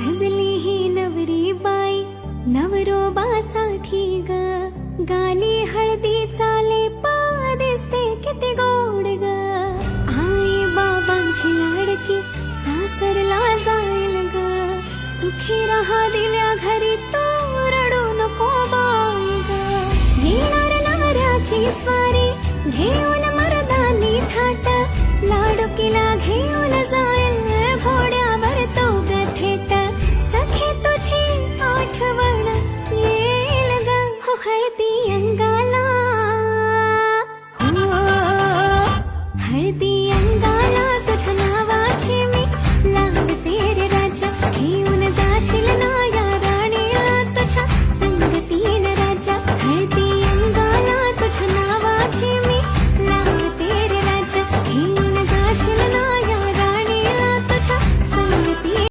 सजली ही नवरी बाई नवरोबासाठी ग, गाली हळदी चाले दिसते किती गोड ग. आई बाबांची लाडकी सासरला जाईल ग, सुखी राहा दिल्या घरी तो रडू नको बाई ग. येणार नवऱ्याची स्वारी घेऊन मर्दानी थाट, लाडकीला घेऊन